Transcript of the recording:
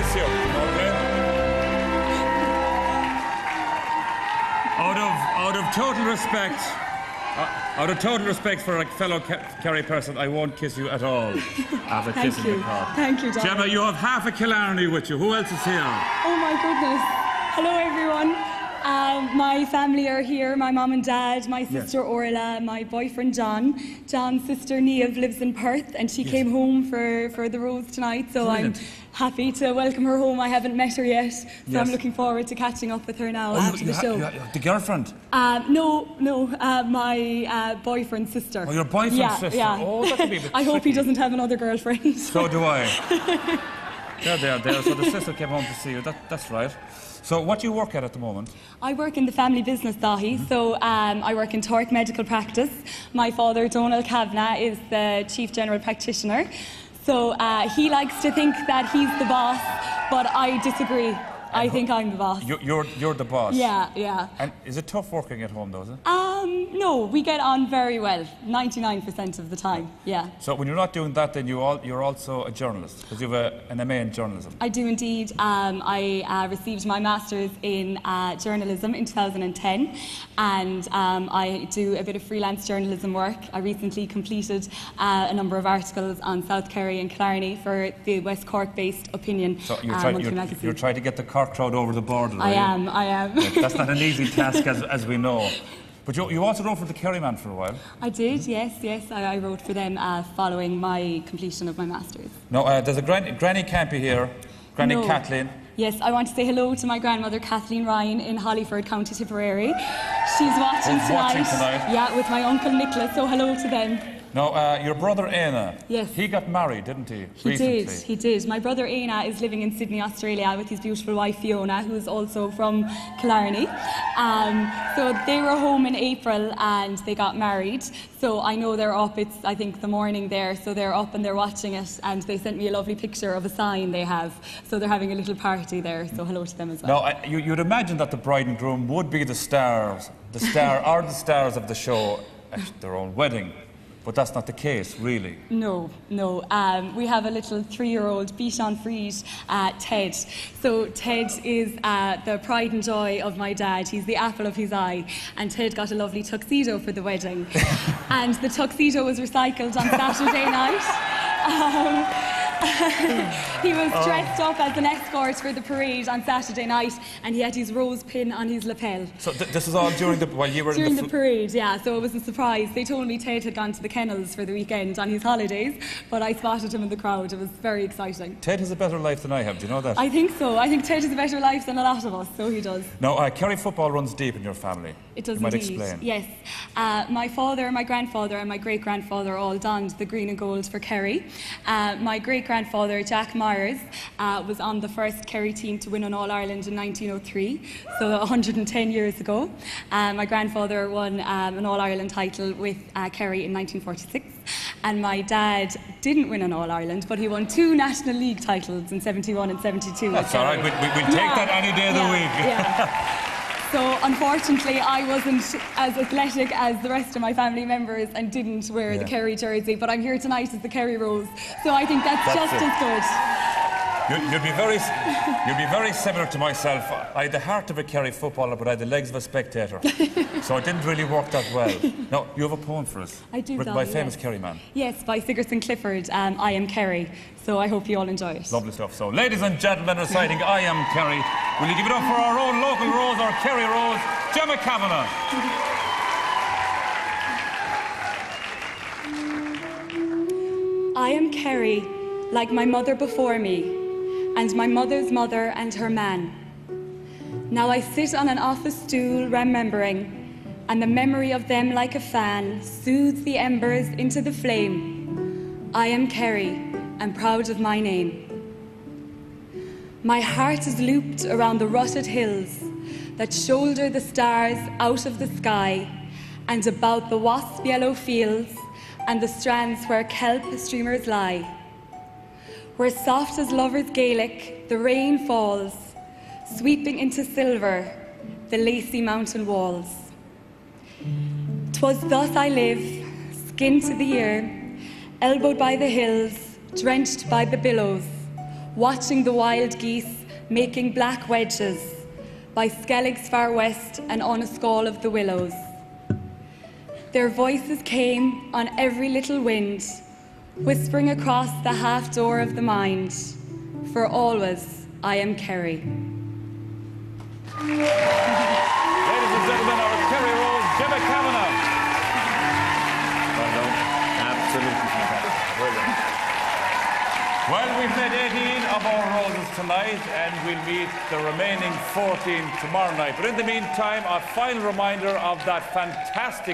kiss you. Okay. Out of total respect for a fellow Kerry person, I won't kiss you at all. After kissing you. Thank you, John. Gemma, you have half a Killarney with you. Who else is here? Oh my goodness. Hello, everyone. My family are here, my mum and dad, my sister Orla, my boyfriend John. John's sister Niamh lives in Perth and she came home for the Rose tonight, so Brilliant. I'm happy to welcome her home. I haven't met her yet, so I'm looking forward to catching up with her now after the show. The girlfriend? No, my boyfriend's sister. Oh, your boyfriend's sister? Yeah. Oh, that could be a bit I hope he tricky. doesn't have another girlfriend. So do I. There. So the sister came home to see you. That's right. So what do you work at the moment? I work in the family business, Dahi. So I work in Torque Medical Practice. My father, Donal Kavanagh, is the Chief General Practitioner. So he likes to think that he's the boss, but I disagree. I think I'm the boss. You're the boss? Yeah. And is it tough working at home, though, is it? No, we get on very well, 99% of the time, yeah. So when you're not doing that, then you're also a journalist, because you have an MA in journalism. I do indeed. I received my Master's in journalism in 2010, and I do a bit of freelance journalism work. I recently completed a number of articles on South Kerry and Killarney for the West Cork-based Opinion monthly magazine. You're trying to get the Cork crowd over the border, I right? I am. That's not an easy task, as we know. But you also wrote for the Kerry Man for a while. I did, yes. I wrote for them following my completion of my Master's. No, there's a Granny Campy here, Granny Kathleen. Yes, I want to say hello to my grandmother Kathleen Ryan in Hollyford, County Tipperary. She's watching tonight. Yeah, with my uncle Nicholas, so hello to them. No, your brother Éanna. Yes. He got married, didn't he? He did. My brother Éanna is living in Sydney, Australia with his beautiful wife Fiona, who is also from Killarney. So they were home in April and they got married. So I know they're up, it's I think the morning there, so they're up and they're watching it, and they sent me a lovely picture of a sign they have. So they're having a little party there, so hello to them as well. Now, you'd imagine that the bride and groom would be the stars of the show at their own wedding. But that's not the case, really. No. We have a little 3-year-old, Bichon Fried, Ted. So Ted is the pride and joy of my dad. He's the apple of his eye. And Ted got a lovely tuxedo for the wedding. And the tuxedo was recycled on Saturday night. He was dressed up as an escort for the parade on Saturday night, and he had his rose pin on his lapel. So this is all while you were during the parade, yeah. So it was a surprise. They told me Ted had gone to the kennels for the weekend on his holidays, but I spotted him in the crowd. It was very exciting. Ted has a better life than I have. Do you know that? I think so. I think Ted has a better life than a lot of us, so he does. Now, Kerry football runs deep in your family. It does you might indeed. Explain. Yes. My father, my grandfather and my great-grandfather all donned the green and gold for Kerry. My great-grandfather, Jack Myers, was on the first Kerry team to win an All-Ireland in 1903, so 110 years ago. My grandfather won an All-Ireland title with Kerry in 1946. And my dad didn't win an All-Ireland, but he won 2 National League titles in 71 and 72. That's all right. We'll take that any day of the week. Yeah. So unfortunately I wasn't as athletic as the rest of my family members and didn't wear the Kerry jersey, but I'm here tonight as the Kerry Rose, so I think that's just as good. You'd be very similar to myself. I had the heart of a Kerry footballer, but I had the legs of a spectator. So it didn't really work that well. Now, you have a poem for us. I do, written by a famous Kerry man. Yes, by Sigerson Clifford, I Am Kerry. So I hope you all enjoy it. Lovely stuff. So, ladies and gentlemen, reciting I Am Kerry, will you give it up for our own local Rose, our Kerry Rose, Gemma Kavanagh. I am Kerry, like my mother before me, and my mother's mother and her man. Now I sit on an office stool remembering, and the memory of them like a fan soothes the embers into the flame. I am Kerry, and proud of my name. My heart is looped around the rutted hills that shoulder the stars out of the sky, and about the wasp yellow fields and the strands where kelp streamers lie. Where soft as lovers' Gaelic the rain falls, sweeping into silver the lacy mountain walls. 'Twas thus I live, skin to the ear, elbowed by the hills, drenched by the billows, watching the wild geese making black wedges by Skellig's far west and on a Scaul of the Willows. Their voices came on every little wind, whispering across the half door of the mind, for always I am Kerry. Ladies and gentlemen, our Kerry Rose, Gemma Kavanagh. Well done. Absolutely fantastic. Well done. Well, we've met 18 of our roses tonight, and we'll meet the remaining 14 tomorrow night. But in the meantime, a final reminder of that fantastic